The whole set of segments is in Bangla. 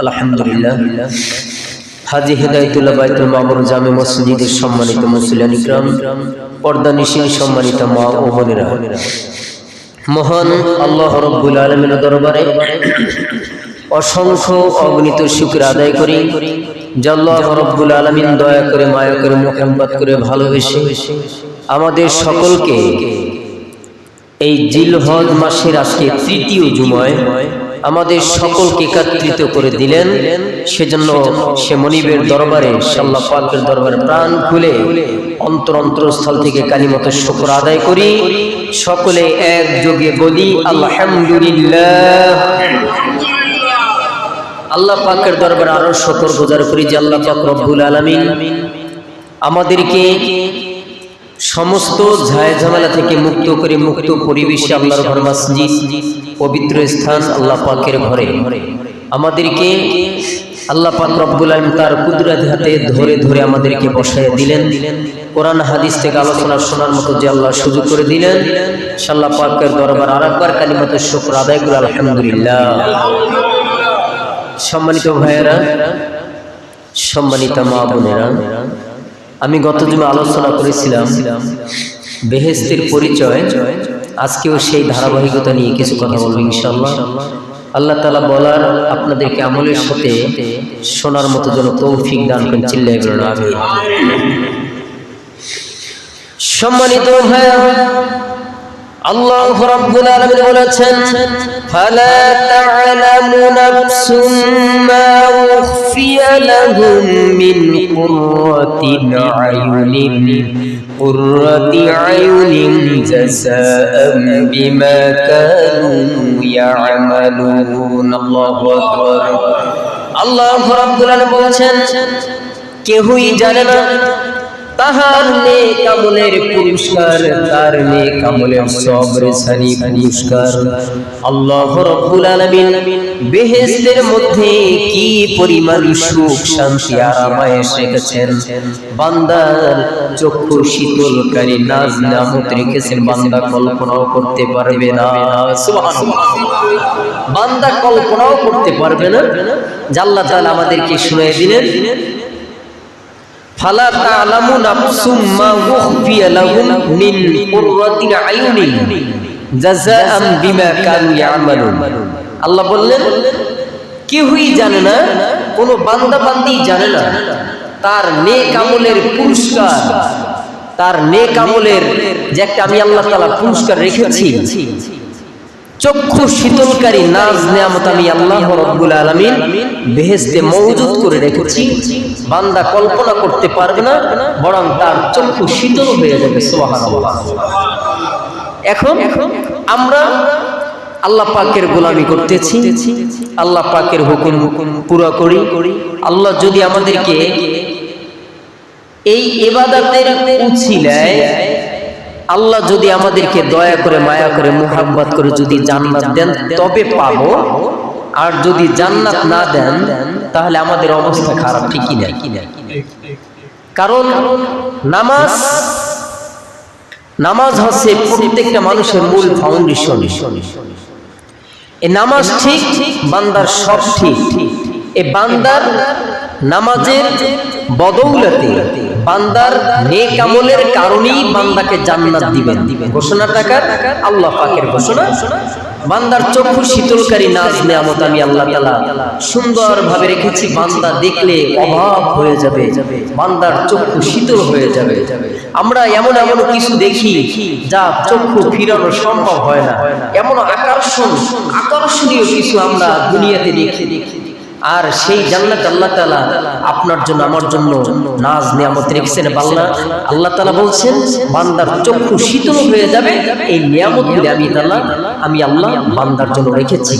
আলহামদুলিল্লাহ। হাজী হেদায়েতুল্লাহ বাইতুল মামুর জামে মসজিদের সম্মানিত মুসলিয়ান ইকরাম, পর্দানিশীন সম্মানিত মা ও বোনেরা, মহান আল্লাহ রাব্বুল আলামিনের দরবারে অসংখ্য অগণিত শুকর আদায় করি যে আল্লাহ রাব্বুল আলামিন দয়া করে, মায়া করে, মুহাব্বত করে, ভালোবেসে আমাদের সকলকে এই জিলহজ মাসের আজকে তৃতীয় জুমায় আমাদের সকলকে একত্রিত করে দিলেন। সেজন্য সে মনিবের দরবারে, আল্লাহ পাকের দরবারে প্রাণ খুলে অন্তরস্থল থেকে কালিমাত শুকর আদায় করি। সকলে একযোগে বলি আলহামদুলিল্লাহ। আল্লাহ পাকের দরবারে আরো শুকর গুজার করি যে আল্লাহ পাক রব্বুল আলামিন আমাদেরকে সমস্ত ঝামেলা থেকে মুক্ত করে, মুক্ত পরিবেশে আল্লাহর ঘর মসজিদ পবিত্র স্থান আল্লাহ পাকের ঘরে আমাদেরকে আল্লাহ পাক রব্বুল আলামিন তার কুদরতি হাতে ধরে ধরে আমাদেরকে বসায় দিলেন। কোরআন হাদিস থেকে আলোচনা শোনার মতো যে আল্লাহ সুযোগ করে দিলেন, আল্লাহ পাকের দরবার আরেকবার কালিমাত শুকর আদায় করে আলহামদুলিল্লাহ। সম্মানিত ভাইয়েরা, সম্মানিত মা বোনেরা, আমি গত জুমে আলোচনা করেছিলাম বেহেশতের পরিচয়। আজকেও সেই ধারাবাহিকতা নিয়ে কিছু কথা বলবো ইনশাআল্লাহ। আল্লাহ তাআলা বলার আপনাদেরকে আমলের সাথে শোনার মতো যেন তৌফিক দান করেন, চিল্লায়ে বলুন আমিন। সম্মানিত ভাইয়েরা, আল্লাহ রাব্বুল আলামিন বলেছেন ফালা তা'লামু নাফসুম মা উখফিয়া লাহুম মিন কুররাতি আয়ুনিন জাযাআম বিমা কানু ইয়া'মালুন। আল্লাহু আকবার। আল্লাহ রাব্বুল আলামিন বলেছেন কেউই জানে না তাহার নেক আমলের পুরস্কার, তার নেক আমলের সবরেসানি পুরস্কার। আল্লাহ রাব্বুল আলামিন বেহেশতের মধ্যে কি পরিমাণ সুখ, শান্তি, আরামায়েশ রেখেছেন, বান্দার চক্ষু শীতলকারী নাজ নিয়ামত রেখেছেন, বান্দা কল্পনাও করতে পারবে না। সুবহানাল্লাহ। বান্দা কল্পনাও করতে পারবে না যে আল্লাহ তাআলা আমাদেরকে শুনিয়ে দিলেন ফালা তা'লামু নাফসুম মা উখফিয়া লাহুম মিন কুররাতি আয়ুনিন জাযাআম বিমা কানু ইয়া'মালুন। আল্লাহ বললেন কেউই জানে না, কোন বান্দা বান্দি জানে না তার নেক আমলের পুরস্কার, তার নেক আমলের যে একটা আমি আল্লাহ তাআলা পুরস্কার রেখেছি, চক্ষু শীতলকারী নাজ নিয়ামত আমি আল্লাহ রাব্বুল আলামিন বেহেশতে মওজুদ করে রেখেছি। বান্দা কল্পনা করতে পারবে না, বরং তার চক্ষু শীতল হয়ে যাবে। সুবহানাল্লাহ। এখন আমরা আল্লাহ পাকের গোলামি করতেছি, আল্লাহ পাকের হুকুম পুরো করি। আল্লাহ যদি আমাদেরকে এই ইবাদতের উছিলায়, আল্লাহ যদি আমাদেরকে দয়া করে, মায়া করে, মুহাব্বত করে যদি জান্নাত দেন তবে পাবো, আর যদি জান্নাত না দেন তাহলে আমাদের অবস্থা খারাপ, ঠিকই না? কারণ নামাজ হচ্ছে প্রত্যেকটা মানুষের মূল ফাউন্ডেশন। এই নামাজ ঠিক, বান্দার সব ঠিক। এই বান্দার নামাজের বদৌলতে, বান্দার নেক আমলের কারণেই বান্দাকে জান্নাত দিবেন। ঘোষণাটা কার? আল্লাহ পাকের ঘোষণা। বান্দার চক্ষু শীতলকারী নাজ নিয়ামত আমি আল্লাহ তাআলা সুন্দরভাবে রেখেছি। বান্দা দেখলে অবাক হয়ে যাবে, বান্দার চক্ষু শীতল হয়ে যাবে। আমরা এমন এমন কিছু দেখি যা চক্ষু ফিরানো সম্ভব হয় না, এমন আকর্ষণীয় কিছু আমরা দুনিয়াতে দেখি। আর সেই জান্নাত আল্লাহ তাআলা আপনার জন্য, আমার জন্য নাজ নিয়ামত রেখেছেন। আল্লাহ তাআলা বলছেন বান্দার চক্ষু শীতল হয়ে যাবে, এই নিয়ামতগুলি আমি আল্লাহ বান্দার জন্য রেখেছি।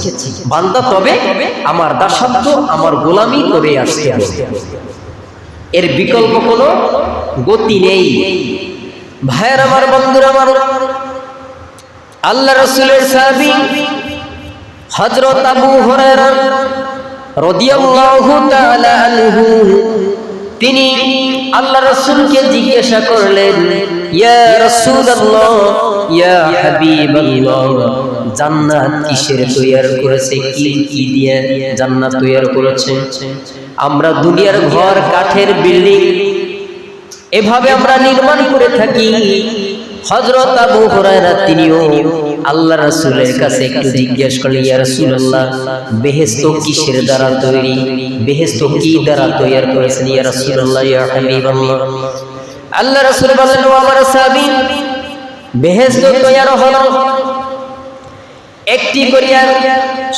বান্দা তবে আমার দাসত্ব, আমার গোলামি করে আসতে হবে, এর বিকল্প কোনো গতি নেই। ভাইয়ের আমার, বন্ধুরা আমার, আল্লাহ রাসূলের সাহাবী হযরত আবু হুরায়রা রাদিয়াল্লাহু তাআলা আনহু তিনি আল্লাহ রাসূলকে জিজ্ঞাসা করলেন, ইয়া রাসূলুল্লাহ, ইয়া হাবিবাল্লাহ, জান্নাত কিসের তৈরি করেছে, কি দিয়ে জান্নাত তৈরি করেছে? আমরা দুনিয়ার ঘর, কাঠের বিল্ডিং এভাবে আমরা নির্মাণ করে থাকি। হযরত আবু হুরায়রা তিনিও আল্লাহ রাসূলের কাছে একটু জিজ্ঞেস করলেন, ইয়া রাসূলুল্লাহ, বেহেশত কিসের দ্বারা তৈরি, বেহেশত কি দ্বারা তৈরি করেছেন ইয়া রাসূলুল্লাহ, ইয়া হাবিবাল্লাহ? আল্লাহ রাসূল বললেন, ও আমার সাহাবী, বেহেশত তৈরি হলো একটি করিয়া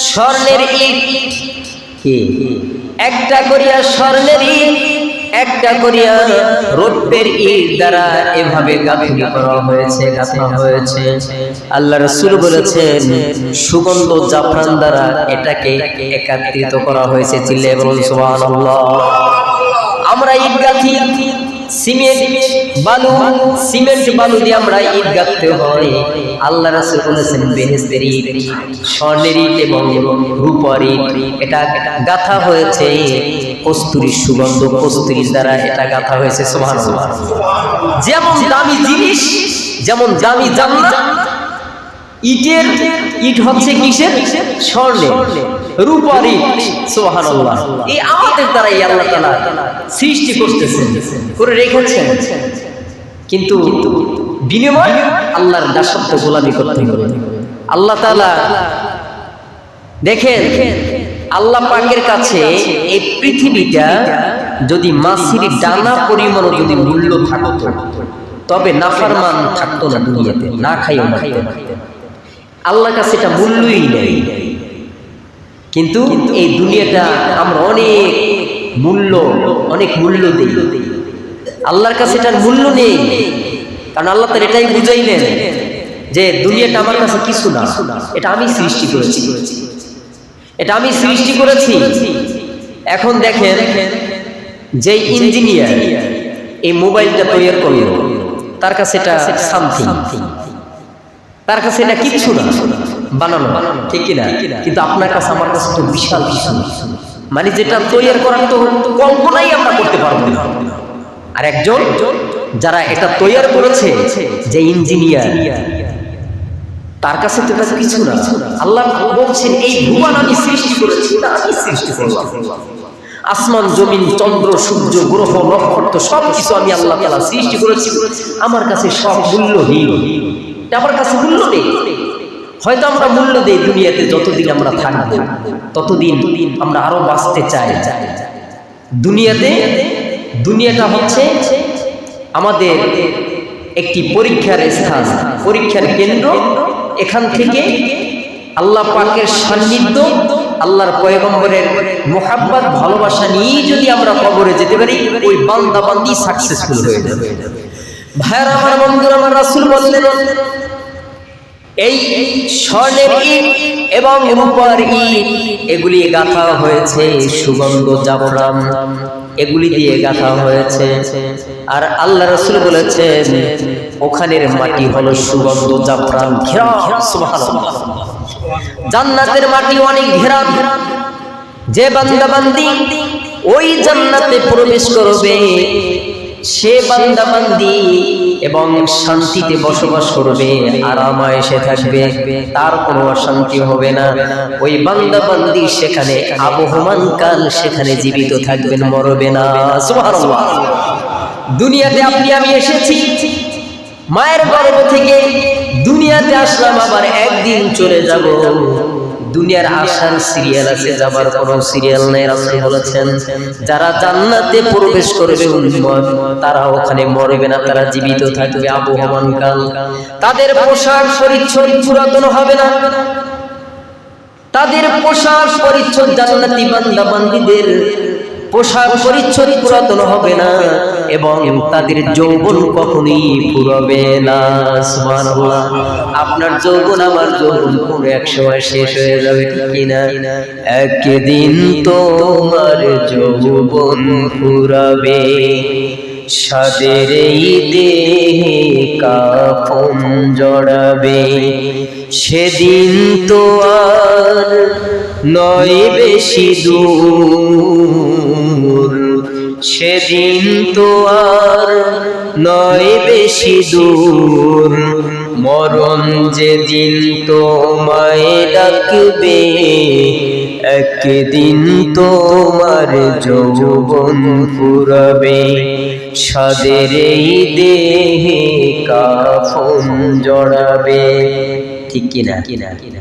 স্বর্ণের ইট, কি একটা করিয়া স্বর্ণের ইট, একটা করিয়া রৌপ্যের ইট দ্বারা এভাবে গাঁথনি করা হয়েছে, গাঁথা হয়েছে। আল্লাহ রাসূল বলেছেন, সুগন্ধ জাফরান দ্বারা এটাকে একত্রিত করা হয়েছে। চিল্লায়ে বলুন সুবহানাল্লাহ। আমরা ইট গাঁথি, সিমেন্ট বালু দিয়ে আমরা ইট গাঁথতে হয়। আল্লাহ রাসূল বলেছেন, বেহেশতের ইট, স্বর্ণের ইট এবং রূপার ইট, এটা গাঁথা হয়েছে কস্তুরী, সুগন্ধ কস্তুরীর দ্বারা এটা গাঁথা হয়েছে। সুবহানাল্লাহ। যেমন দামি জিনিস, যেমন দামি জান্নাত, ইটের ইট হচ্ছে কিসের? স্বর্ণের, রূপার ইট। সুবহানাল্লাহ। এই আমাদের দ্বারাই আল্লাহ তাআলা সৃষ্টি করতেছেন, করে রেখেছেন, কিন্তু বিনিময় আল্লাহর দাসত্ব গোলামি করতে হবে। আল্লাহ তাআলা দেখেন, আল্লাহ পাকের কাছে এই পৃথিবীটা যদি মাছির ডানা পরিমাণ যদি মূল্য থাকতো, তবে নাফরমান থাকতো না দুনিয়াতে, না খাইও না। আল্লাহর কাছে এটা মূল্যই নেই। কিন্তু এই দুনিয়াটা আমরা অনেক মূল্য দিই। আল্লাহর কাছে এটার মূল্য নেই, কারণ আল্লাহ তার এটাই বুঝাইলেন যে দুনিয়াটা আমার কাছে কিছু না, এটা আমি সৃষ্টি করেছি, এটা আমি সৃষ্টি করেছি। এখন দেখেন, যে ইঞ্জিনিয়ার এই মোবাইলটা তৈরি করলো, তার কাছে এটা সামথিং, তার কাছে এটা কিছু না, বানানো, ঠিক কিনা? কিন্তু আপনার কাছে, আমার কাছে তো বিশাল কিছু, মানে যেটা তৈরি করার তো কল্পনাই আমরা করতে পারবো না। আর একজন যারা এটা তৈরি করেছে, যে ইঞ্জিনিয়ার, তার কাছে তো এটা কিছু না। আল্লাহ বলছেন, এই ভুবন আমি সৃষ্টি করেছি, না আমি সৃষ্টি করলাম। আসমান, জমিন, চন্দ্র, সূর্য, গ্রহ, নক্ষত্র সব কিছু আমি আল্লাহ তাআলা সৃষ্টি করেছি। আমার কাছে সব মূল্যহীন, আমার কাছে মূল্য নেই। হয়তো আমরা মূল্য দেই দুনিয়াতে, যতদিন আমরা থাকবো ততদিন আমরা আরো বাঁচতে চাই দুনিয়াতে। দুনিয়াটা হচ্ছে আমাদের একটি পরীক্ষার স্থান, পরীক্ষার কেন্দ্র। এখান থেকে আল্লাহ পাকের সান্নিধ্য, আল্লাহর পয়গম্বরের মুহাব্বত, ভালোবাসা নিয়ে যদি আমরা কবরে যেতে পারি, ওই বান্দা বান্দি সাকসেসফুল হয়ে যাবে। ভাইরা আমার, বন্ধুরা আমার, রাসূল বললেন, এই স্বর্ণের ইট এবং রূপার ইট, এগুলি গাঁথা হয়েছে সুগন্ধ জাফরান, এগুলি দিয়ে গাঁথা হয়েছে। আর আল্লাহ রাসূল বলেছেন, ওখানের মাটি হলো সুগন্ধ জাফরান ঘেরা। সুবহানাল্লাহ। জান্নাতের মাটি অনেক ঘেরা। যে বান্দা বান্দি ওই জান্নাতে প্রবেশ করবে, সে বান্দা বান্দি এবং শান্তিতে বসবাস করবে, আরামায়েশে থাকবে, তার কোনো অশান্তি হবে না। ওই বান্দা বান্দি সেখানে আবহমান কাল সেখানে জীবিত থাকবেন, মরবে না। সুবহানাল্লাহ। দুনিয়াতে আপনি আমি এসেছি, মায়ের গর্ভ থেকে দুনিয়াতে আসলাম, আবার একদিন চলে যাব। দুনিয়ার আসার সিরিয়াল আছে, যাবার কোনো সিরিয়াল নেই। রাসূল বলেছেন, যারা জান্নাতে প্রবেশ করবে উম্মত, তারা ওখানে মরবে না, তারা জীবিত থাকবে আবহমান কাল। তাদের পোশাক পরিচ্ছদ পুরাতন হবে না, তাদের পোশাক পরিচ্ছদ, জান্নাতি বান্দা বান্দীদের পোশাক পরিচ্ছদ পুরাতন হবে না, এবং তাদের যৌবন কখনোই ফুরাবে না। সুবহানাল্লাহ। আপনার যৌবন, আমার যৌবন কোনো এক সময় শেষ হয়ে যাবে, ঠিক কিনা? একদিন তোমার যৌবন ফুরাবে, সাদের এই দেহে কাফন জড়াবে, সেদিন তো আর নয় বেশি দূর, সেদিন তো আর নয় বেশি দূর, মরণ যেদিন তোমায় ডাকবে, একদিন তোমার যৌবন ফুরাবে, সাদের এই দেহে কাফন জড়াবে। ঠিক কিনা?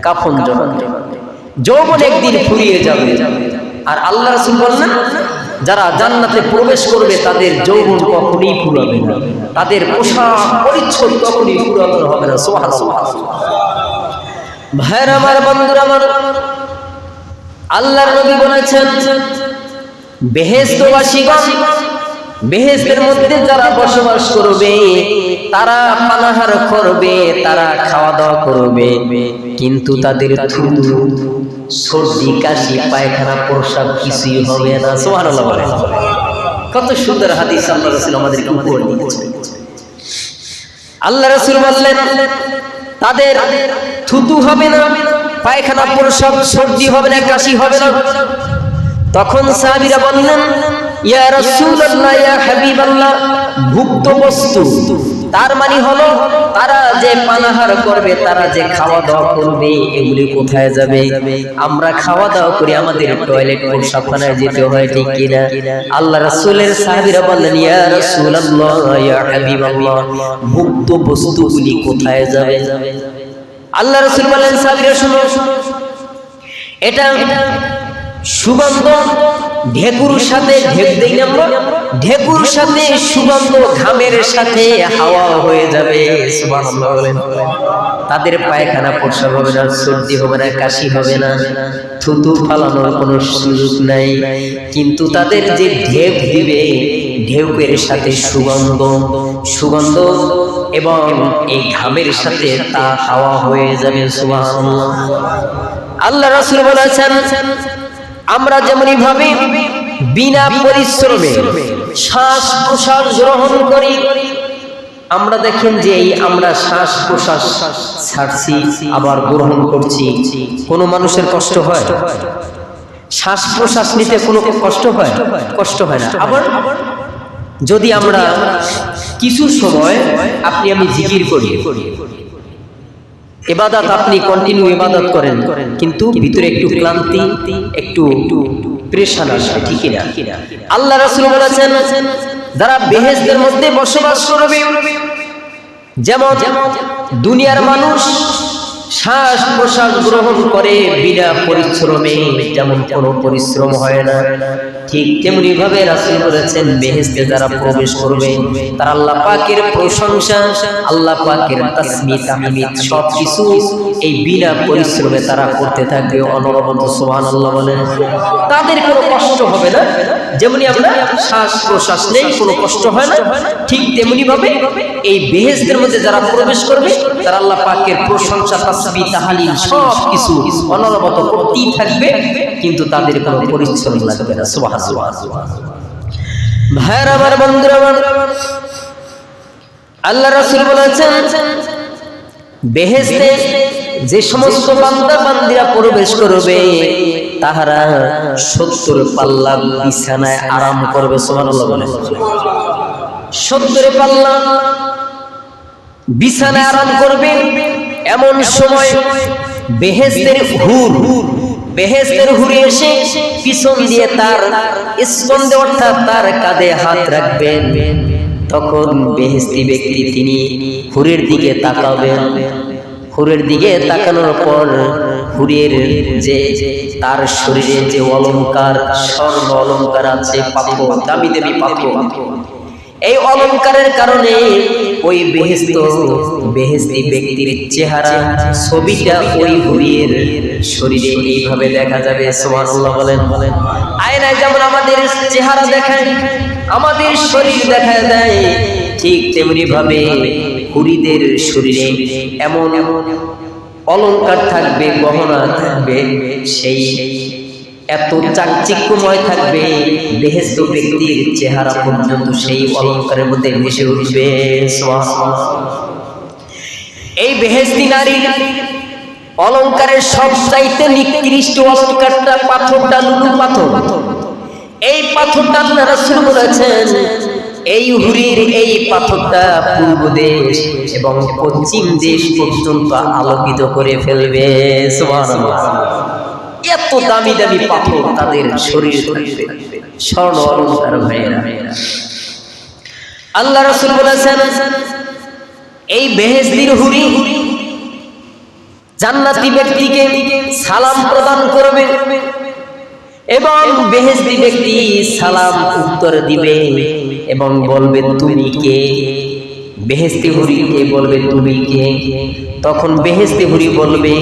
কাফন জড়াবে, যৌবন একদিন ফুরিয়ে যাবে। আর আল্লাহ রাসূল বললেন, যারা জান্নাতে প্রবেশ করবে তাদের যৌবন কখনোই ফুরাবে না, তাদের পোশাক পরিচ্ছদ কখনোই পুরাতন হবে না। সুবহানাল্লাহ। ভাইরা আমার, বন্ধুরা আমার, আল্লাহর নবী বলেছেন, বেহেশতবাসীগণ, বেহেশতের মধ্যে যারা বসবাস করবে তারা পানাহার করবে, তারা খাওয়া দাওয়া করবে, কিন্তু তাদের থুতু, সর্দি, কাশি, পায়খানা, প্রস্রাব কিছুই হবে না। সুবহানাল্লাহ। কত সুন্দর হাদিস আল্লাহ রাসূল আমাদেরকে উপহার দিয়েছেন। আল্লাহ রাসূল বললেন, তাদের থুতু হবে না, পায়খানা, প্রস্রাব, সর্দি হবে না, কাশি হবে না। তখন সাহাবীরা বললেন, ইয়া রাসূলুল্লাহ, ইয়া হাবিবাল্লাহ, ভুক্ত বস্তু, তার মানে হলো তারা যে পানাহার করবে, তারা যে খাওয়া দাওয়া করবে, এগুলি কোথায় যাবে? আমরা খাওয়া দাওয়া করি, আমাদের টয়লেট, পেশাবখানায় যেতে হয়, ঠিক কিনা? আল্লাহ রাসূলের সাহাবীরা বললেন, ইয়া রাসূলুল্লাহ, ইয়া হাবিবাল্লাহ, ভুক্ত বস্তুগুলি কোথায় যাবে? আল্লাহ রাসূল বললেন, সাহাবীরা শুনো, এটা সুগন্ধ ঢেকুর সাথে ঢেক দেই আমরা, ঢেকুর সাথে সুগন্ধ, ঘামের সাথে হাওয়া হয়ে যাবে। সুবহানাল্লাহ বলেন। তাদের পায়খানা, প্রস্রাব হবে না, সর্দি হবে না, কাশি হবে না, থুতু ফালানোর কোনো সুযোগ নাই, কিন্তু তাদের যে ঢেক দিবে, ঢেউকের সাথে সুগন্ধ, সুগন্ধ এবং এই ঘামের সাথে তা হাওয়া হয়ে যাবে। সুবহানাল্লাহ। আল্লাহ রাসূল বলেছেন, আমরা যেমনি ভাবে বিনা পরিশ্রমে শ্বাস প্রশ্বাস গ্রহণ করি, আমরা দেখেন যে এই আমরা শ্বাস প্রশ্বাস ছাড়ছি আবার গ্রহণ করছি, কোনো মানুষের কষ্ট হয়? শ্বাস প্রশ্বাস নিতে কোনো কষ্ট হয়? কষ্ট হয় না। আবার যদি আমরা কিছু সময় আপনি আমি জিকির করি, ইবাদত, আপনি কন্টিনিউ ইবাদত করেন, কিন্তু ভিতরে একটু ক্লান্তি, একটু প্রেশার আসে, ঠিক না? আল্লাহ রাসূল বলেছেন, যারা বেহেশতের মধ্যে বসবাস করবে, যেমন দুনিয়ার মানুষ শ্বাস প্রশ্বাস গ্রহণ করে বিনা পরিশ্রমে, যেমন কোনো পরিশ্রম হয় না, ঠিক তেমনি ভাবে রাসূল বলেছেন, বেহেশতে যারা প্রবেশ করবে তারা আল্লাহ পাকের প্রশংসা, আল্লাহ পাকের তাসবিহ তাহমিদ সবকিছু এই বিনা পরিশ্রমে তারা করতে থাকবে অনবরত। সুবহানাল্লাহ বলেন। তাদের কোনো কষ্ট হবে না, যেমনি আমরা শ্বাস প্রশ্বাস নেই, কোনো কষ্ট হয় না, ঠিক তেমনি ভাবে এই বেহেশতের মধ্যে যারা প্রবেশ করবে তারা আল্লাহ পাকের প্রশংসা, তাসবিহ তাহলিল সবকিছু অনবরত করতেই থাকবে, কিন্তু তাদের কোনো পরিশ্রম লাগবে না। সুবহানাল্লাহ। ভাইরা আমার, বন্ধুরা আমার, আল্লাহ রাসূল বলেছেন, বেহেশতে যে সমস্ত বান্দা বান্দিরা প্রবেশ করবে তাহারা 70 পাল্লা বিছানায় আরাম করবে। সুবহানাল্লাহ বলেন। 70 পাল্লা বিছানায় আরাম করবে। এমন সময় বেহেশতের হুর, বেহেশতের হুরে এসে পিছন দিয়ে তার স্কন্ধে অর্থাৎ তার কাঁধে হাত রাখবেন, তখন বেহেশতি ব্যক্তি তিনি হুরের দিকে তাকাবেন। হুরের দিকে তাকানোর পর হুরের যে তার শরীরে যে অলংকার, স্বর্ণ অলংকার আছে, পাথর, দামি দামি পাথর, এই অলংকারের কারণে ওই বেহেশতি ব্যক্তির চেহারা, ছবিটা ওই হুরের শরীরে এইভাবে দেখা যাবে। সুবহানাল্লাহ বলেন। আয়নায় যেমন আমাদের চেহারা দেখায়, আমাদের শরীর দেখা যায়, ঠিক তেমনি ভাবে হুরিদের শরীরে এমন অলংকার থাকবে, গহনা থাকবে, সেই এত চাকচিক্যময় থাকবে, বেহেশত ব্যক্তির চেহারা পর্যন্ত সেই অলংকারের মধ্যে মিশে উঠবে। এই বেহেশতি নারীর অলংকারের সবচাইতে নিকৃষ্ট অলংকারটা পাথরটা লুলু পাথর। এই পাথরটা আল্লাহ রাসূল বলেছেন এই হুরির এই পাথরটা পূর্ব দেশ এবং পশ্চিম দেশ পর্যন্ত আলোকিত করে ফেলবে। সুবহানাল্লাহ। এত দামি দামি পাথর তাদের শরীরে থাকবে, স্বর্ণ অলংকার ভাইরা। আল্লাহ রাসূল বলেছেন এই বেহেশতের হুরি জান্নাতি ব্যক্তিকে সালাম প্রদান করবে এবং বেহেশতি ব্যক্তি সালাম উত্তর দিবে এবং বলবে তুমি কে। বেহেশতি হুরিকে বলবে তুমি কে। তখন বেহেশতি হুরি বলবে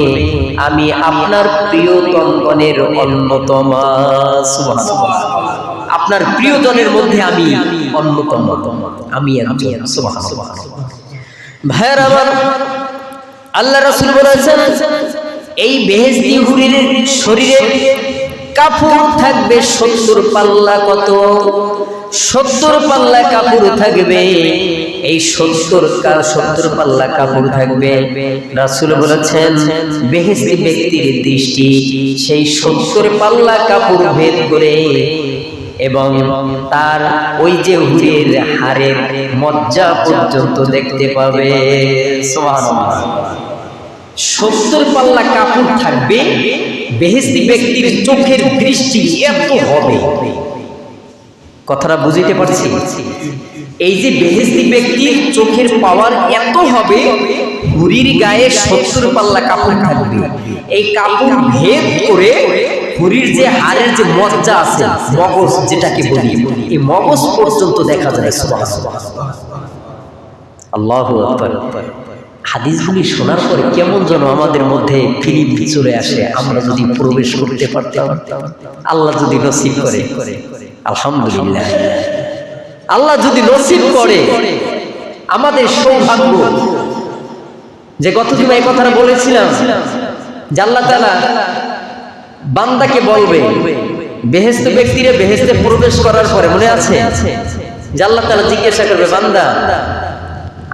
আমি আপনার প্রিয়তমগণের অন্যতম। সুবহানাল্লাহ। আপনার প্রিয়জনের মধ্যে আমি অন্যতম, আমি একজন। সুবহানাল্লাহ। ভাইরা আমার, আল্লাহ রাসূল বলেছেন এই বেহেশতি হুরির শরীরে কাপড় থাকবে 70 পাল্লা। কত? 70 পাল্লা কাপড় থাকবে। এই 70 পাল্লা কাপড় থাকবে। রাসূল বলেছেন বেহেশতি ব্যক্তির দৃষ্টি সেই 70 পাল্লা কাপড় ভেদ করে এবং তার ওই যে হুরের হাড়ের মজ্জা পর্যন্ত দেখতে পাবে। সুবহানাল্লাহ। 70 পাল্লা কাপড় থাকবে। বেহেশতি ব্যক্তির চোখের দৃষ্টি এত হবে, কথাটা বুঝতে পারছি? এই যে বেহেশতি ব্যক্তির চোখের পাওয়ার এত হবে, হুরির গায়ে 70 পাল্লা কাপড় থাকবে। এই কাপড় ভেদ করে হুরির যে হাড়ের যে মজ্জা আছে, মগজ যেটাকে বলি, এই মগজ পর্যন্ত দেখা যায়। সুবহানাল্লাহ। আল্লাহু আকবার। হাদিসগুলি শোনার পরে কেমন যেন আমাদের মধ্যে ফিলিপ চলে আসে, আমরা যদি প্রবেশ করতে পারতাম, আল্লাহ যদি নসিব করে। আলহামদুলিল্লাহ। আল্লাহ যদি নসিব করে, আমাদের সৌভাগ্য। যে গতদিন এই কথাটা বলেছিলাম যে আল্লাহ তাআলা বান্দাকে বলবে বেহেশত ব্যক্তিরা বেহেশতে প্রবেশ করার পরে, মনে আছে যে আল্লাহ তাআলা জিজ্ঞাসা করবে বান্দা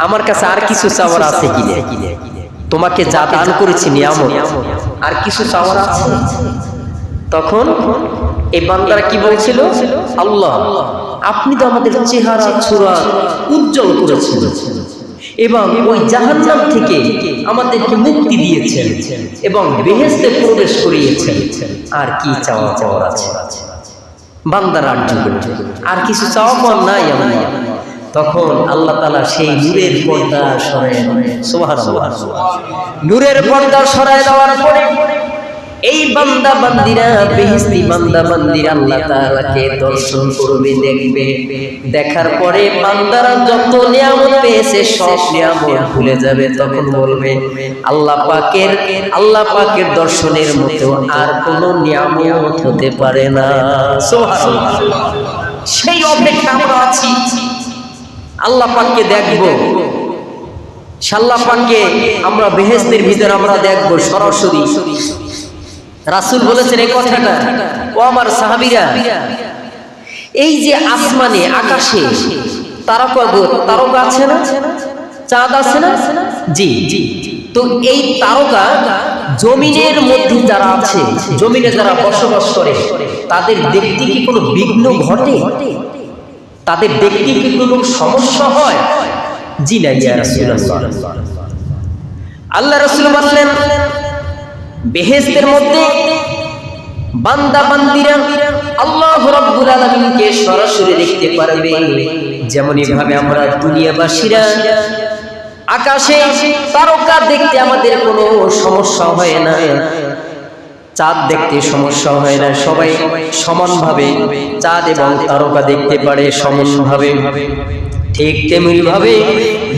আমার কাছে আর কিছু চাওয়ার আছে কি? তোমাকে যা দান করেছি নিয়ামত, আর কিছু চাওয়ার আছে? তখন এই বান্দারা কি বলছিল? আল্লাহ আপনি তো আমাদের চেহারা ছোরা উজ্জ্বল করেছেন এবং ওই জাহান্নাম থেকে আমাদেরকে মুক্তি দিয়েছেন এবং বেহেশতে প্রবেশ করিয়েছেন, আর কি চাওয়ার আছে? বান্দারা আর কিছু চাওয়া পাওয়ার নাই আমার। তখন আল্লাহ তাআলা সেই নূরের পর্দা সরায় দেন। সুবহানাল্লাহ। নূরের পর্দা সরায় দেওয়ার পরে এই বান্দা বান্দিরা, বেহেশতি বান্দা বান্দিরা আল্লাহ তাআলাকে দর্শন করবে, দেখবে। দেখার পরে বান্দারা যত নিয়ামত পেয়েছে সব নিয়ামত ভুলে যাবে। তখন বলবে আল্লাহ পাকের দর্শনের মতো আর কোনো নিয়ামত হতে পারে না। সুবহানাল্লাহ। সেই অপেক্ষা আমরা আছি, আল্লাহ পাককে দেখব। আল্লাহ পাককে আমরা বেহেশতের ভিতর আমরা দেখব সরাসরি। রাসূল বলেছেন এই কথাটা, ও আমার সাহাবীরা, এই যে আসমানে আকাশে তারকা আছে না, চাঁদ আছে না? জি। তো এই তারকা জমিনের মধ্যে যারা আছে, জমিনে যারা বসবাস করে, তাদের দেখতে কি কোনো বিঘ্ন ঘটে? তাদের দেখতে কি কোনো সমস্যা হয়? জি না ইয়া রাসূলুল্লাহ। আল্লাহ রাসূল বললেন বেহেশতের মধ্যে বান্দা বান্দিরা আল্লাহ রাব্বুল আলামিনকে সরাসরি দেখতে পারবে। যেমন এইভাবে আমরা দুনিয়াবাসীরা আকাশে তারকা দেখতে আমাদের কোনো সমস্যা হয় না, চাঁদ দেখতে সমস্যা হয় না, সবাই সমানভাবে চাঁদ এবং তারকা দেখতে পারে সমানভাবে। ঠিক তেমনি ভাবে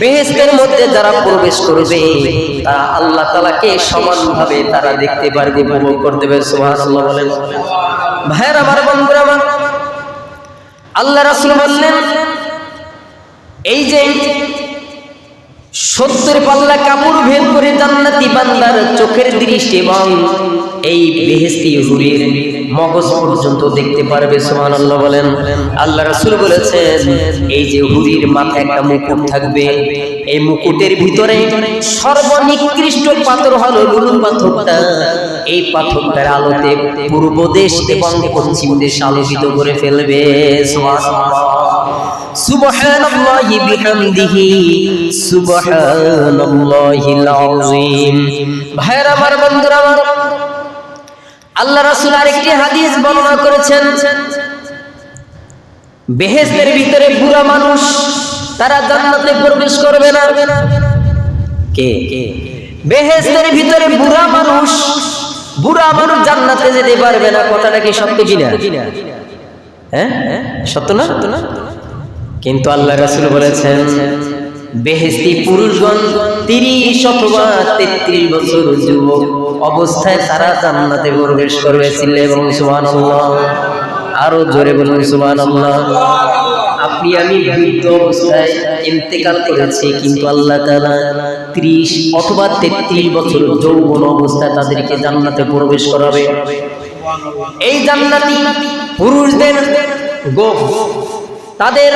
বেহেশতের মধ্যে যারা প্রবেশ করবে তারা আল্লাহ তাআলাকে সমানভাবে তারা দেখতে পারবে, উপভোগ করতে পারবে। সুবহানাল্লাহ বলেন। ভাইরা আমার, বন্ধুরা আমার, আল্লাহ রাসূল বললেন এই যে 70 পাল্লা কাপড় ভেদ করে জান্নাতি বান্দার চোখের দৃষ্টি এবং এই বেহেশতি হুরের মগজ পর্যন্ত দেখতে পারবে। সুবহানাল্লাহ বলেন। আল্লাহ রাসূল বলেছেন এই যে হুরির মাথায় একটা মুকুট থাকবে, এই মুকুটের ভিতরে সর্বনিকৃষ্ট পাথর হলো লুলু পাথরটা। এই পাথরটার আলোতে পূর্ব দেশ এবং পশ্চিম দেশ আলোকিত করে ফেলবে। সুবহানাল্লাহি বিহামদিহি সুবহানাল্লাহিল আযীম। ভাইরা আমার, বন্ধুরা আমার, আল্লাহ রাসূল আরেকটি হাদিস বর্ণনা করেছেন, বেহেশতের ভিতরে বুড়া মানুষ তারা জান্নাতে প্রবেশ করবে না। কে? বেহেশতের ভিতরে বুড়া মানুষ জান্নাতে যেতে পারবে না। কথাটা কি সত্য কিনা? হ্যাঁ, সত্য না? কিন্তু আল্লাহ রাসূল বলেছেন বেহেশতি পুরুষগণ 30 অথবা 33 বছর যুবক অবস্থায় তারা জান্নাতে প্রবেশ করবে। এবং সুবহানাল্লাহ, আরো জোরে বলুন সুবহানাল্লাহ। আপনি আমি বৃদ্ধ অবস্থায় ইন্তেকাল করেছি, কিন্তু আল্লাহ তাআলা 30 অথবা 33 বছর যৌবন অবস্থায় তাদেরকে জান্নাতে প্রবেশ করাবে। এই জান্নাতি পুরুষদের গোফ, তাদের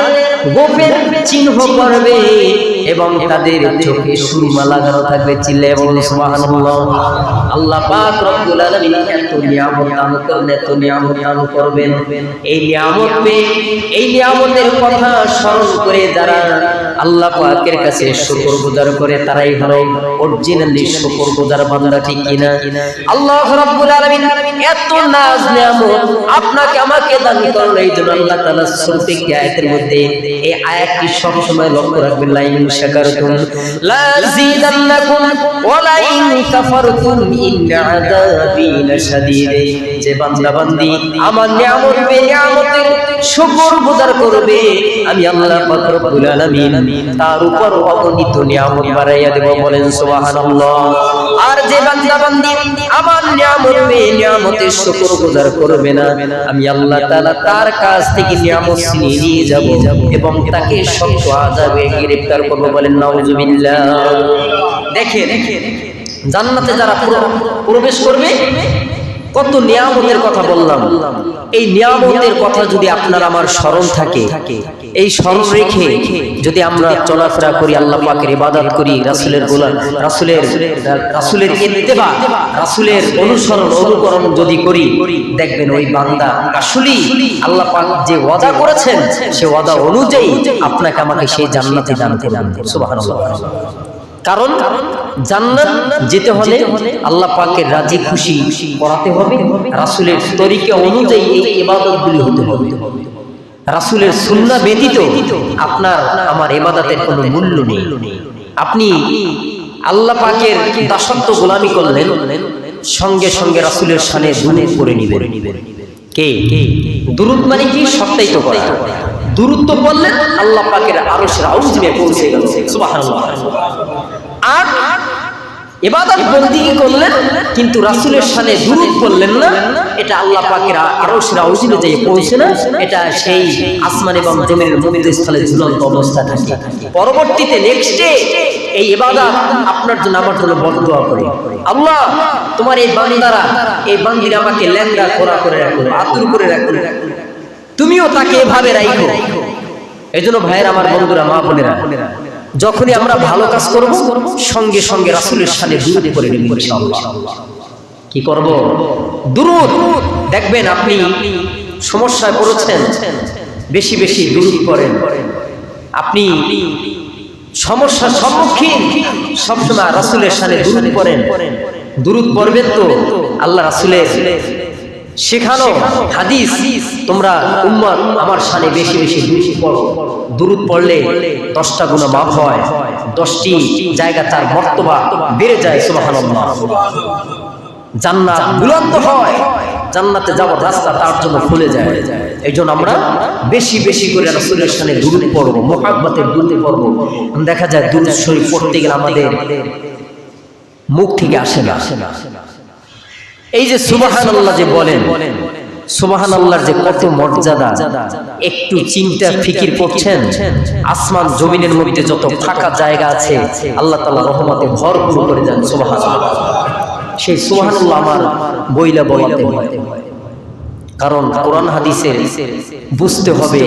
গোফের চিহ্ন করবে এবং তাদের চোখে সুরমা লাগানো থাকবে। চিল্লায়ে এবং সুবহানাল্লাহ। আল্লাহ পাক রব্বুল আলামিন এত নিয়ামত দান করেন, এত নিয়ামত দান করবেন। এই নিয়ামত পেয়ে, এই নিয়ামতের কথা স্মরণ করে যারা আল্লাহ পাকের কাছে শুকরগুজার করে তারাই হলো অরিজিনালি শুকরগুজার বান্দা। ঠিক কিনা? আল্লাহ রাব্বুল আলামিন এত নাজ নিয়ামত আপনাকে আমাকে দান করেন। এই জন্য আল্লাহ তাআলা সূরা আয়াতের মধ্যে এই আয়াতটি সব সময় লক্ষ্য রাখবেন, লা ইন শাকারতুম লা যিদান্নাকুম ওয়া লা ইন কাফারতুম ইন্না আযাবি লাশাদীদ। যে বান্দা বান্দি আমার নিয়ামত পেয়ে নিয়ামতের শুকরগুজার করবে, আমি আল্লাহ পাক রব্বুল আলামিন তার উপর অগণিত নিয়ামত বাড়াইয়া দেব। বলেন সুবহানাল্লাহ। আর যে বান্দা বান্দি আমার নিয়ামত পেয়ে নিয়ামতের শুকরগুজার করবে না, আমি আল্লাহ তাআলা তার কাছ থেকে নিয়ামত ছিনিয়ে নিয়ে যাব এবং তাকে শক্ত আযাবে গ্রেফতার করব। বলেন নাউযুবিল্লাহ। দেখেন জান্নাতে যারা প্রবেশ করবে কত নিয়ামতের কথা বললাম। এই নিয়ামতের কথা যদি আপনার আমার স্মরণ থাকে, এই স্মরণ রেখে যদি আমরা চলাফেরা করি, আল্লাহ পাকের ইবাদত করি, রাসূলের গোলাম, রাসূলের ইত্তেবা, রাসূলের অনুকরণ যদি করি, দেখবেন ওই বান্দা আসলেই আল্লাহ পাক যে ওয়াদা করেছেন সে ওয়াদা অনুযায়ী আপনাকে আমাকে সেই জান্নাতে দান করবেন। সুবহানাল্লাহ। কারণ জান্নাত যেতে হলে আল্লাহ পাকের রাজি খুশি করাতে হবে, রাসূলের তরিকা অনুযায়ী এই ইবাদতগুলি হতে হবে। রাসূলের সুন্নাহ ব্যতীত আপনার আমার ইবাদতের কোনো মূল্য নেই। আপনি আল্লাহ পাকের দাসত্ব গোলামি করলেন, সঙ্গে সঙ্গে রাসূলের শানে দুরূদ পড়ে নিবেন। কে? দুরূদ মানে কি? সত্যায়িত করা। দুরূদ তো পড়লেন, আল্লাহ পাকের আরশের আউজমে পৌঁছে গেল। সুবহানাল্লাহ। আর ইবাদত বন্দেগী করলেন কিন্তু রাসূলের শানে দুরূদ পড়লেন না, এটা আল্লাহ পাকের আরশের আউজমে যেয়ে পৌঁছে না, এটা সেই আসমান এবং জমিনের মধ্যস্থলে ঝুলন্ত অবস্থা থাকে। পরবর্তীতে নেক্সটে এই ইবাদত আপনার জন্য আমার জন্য বদদুয়া করে, আল্লাহ তোমার এই বান্দারা, এই বান্দিরা আমাকে ল্যাংড়া খোরা করে রাখো, আতুর করে রাখো, তুমিও তাকে এভাবে রাখো। এজন্য ভাইয়ের আমার, বন্ধুরা, মা বোনেরা, যখনই আমরা ভালো কাজ করব সঙ্গে সঙ্গে রাসূলের শানে দুরূদ পড়ে নেব ইনশাআল্লাহ। কি করব? দুরূদ। দেখবেন আপনি সমস্যায় পড়েছেন, বেশি বেশি দুরূদ পড়েন। আপনি সমস্যার সম্মুখীন, সবসময় রাসূলের শানে দুরূদ পড়েন। দুরূদ পড়বেন তো আল্লাহ রাসূলের শেখানো হাদিস, তোমরা উম্মত আমার শানে বেশি বেশি দুরূদ পড়ো। দুরূদ পড়লে 10টা গুনাহ মাফ হয়, 10টি জায়গা তার মর্তবা বেড়ে যায়। সুবহানাল্লাহ। জান্নাত বুলন্দ হয়, জান্নাতে যাওয়ার রাস্তা তার জন্য খুলে যায়। এইজন্য আমরা বেশি বেশি করে রাসূলের শানে দুরূদ পড়ব, মুহাব্বতের দুরূদ পড়ব। দেখা যায় দুরূদ শরীফ পড়তে গেলে আমাদের মুখ থেকে আসে না। এই যে সুবহানাল্লাহ যে বলেন, সুবহানাল্লাহর যে কত মর্যাদা, একটু চিন্তা ফিকির করছেন? আসমান জমিনের মধ্যে যত ফাঁকা জায়গা আছে আল্লাহ তাআলা রহমতে ভরপুর করে দেন। সুবহানাল্লাহ। সেই সুবহানাল্লাহ আমার বইলা বলাতে হয়। কারণ কোরআন হাদিসের বুঝতে হবে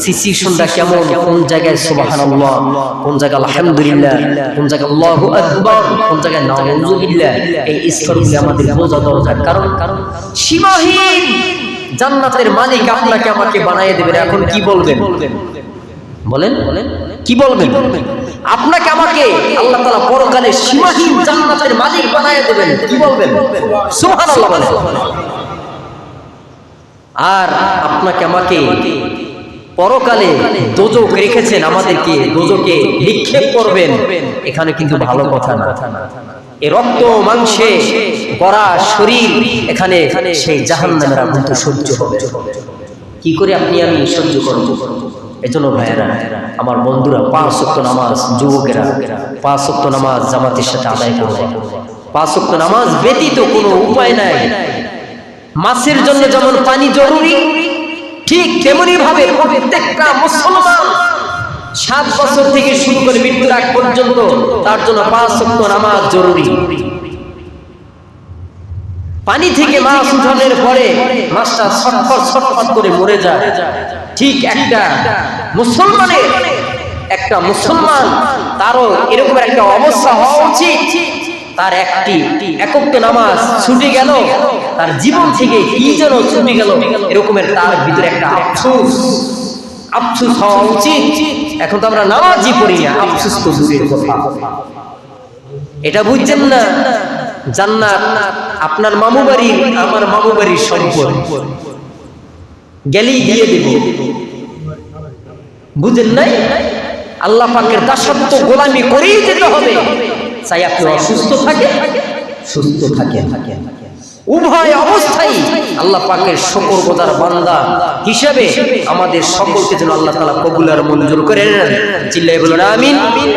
সিচুয়েশনটা কেমন, কোন জায়গায় সুবহানাল্লাহ, কোন জায়গায় আলহামদুলিল্লাহ, কোন জায়গায় আল্লাহু আকবার, কোন জায়গায় নাউযুবিল্লাহ। এই স্তরগুলো আমাদের বোঝা দরকার। কারণ সীমাহীন জান্নাতের মালিক আপনাকে আমাকে বানিয়ে দেবেন। এখন কি বলবেন? বলেন কি বলবেন? আপনাকে আমাকে আল্লাহ তাআলা পরকালে সীমাহীন জান্নাতের মালিক বানিয়ে দেবেন, কি বলবেন? সুবহানাল্লাহ বলেন। আর আপনাকে আমাকে পরকালে দোজক রেখেছেন, আমাদেরকে দোজকে নিক্ষেপ করবেন, এখানে কিন্তু ভালো কথা না। এই রক্ত মাংসে গড়া শরীর, এখানে সেই জাহান্নামের আগুন তো সহ্য হবে। কি করে আপনি আমি সহ্য করব? এজন্য ভাইয়েরা, আমার বন্ধুরা, 5 ওয়াক্ত নামাজ, যুবকেরা 5 ওয়াক্ত নামাজ জামাতের সাথে আদায় করবে। 5 ওয়াক্ত নামাজ ব্যতীত কোনো উপায় নাই। মাছের জন্য যেমন পানি জরুরি, ঠিক তেমনি ভাবে প্রত্যেকটা মুসলমান 7 বছর থেকে শুরু করে মৃত্যুর আগ পর্যন্ত তার জন্য 5 ওয়াক্ত নামাজ জরুরি। পানি থেকে মাছ উঠানোর পরে মাছটা ছটফট করে মরে যায়। ঠিক একটা মুসলমান তারও এরকম একটা অবস্থা হওয়া উচিত। তার একটি একক নামাজ ছুটে গেল, তার জীবন থেকে কি যেন ছুটে গেল, এরকমের তার ভিতরে একটা আফসোস হওয়া উচিত। এখন তো আমরা নামাজই পড়ি না, আফসোস তো দূরের কথা। এটা বুঝছেন না? জান্নাত আপনার মামু বাড়ি, আমার মামু বাড়ির সম্পদ, গেলেই দিয়ে দেব। বুঝেন নাই? আল্লাহ পাকের দাসত্ব গোলামি করেই যেতে হবে। চাই আপনি অসুস্থ সুস্থ থাকেন, উভয় অবস্থায় আল্লাহ পাকের শুকরগুজার বান্দা হিসেবে আমাদের সকলকে যেন আল্লাহ তাআলা কবুল আর মঞ্জুর করে নেন। চিল্লায়ে বলুন আমিন।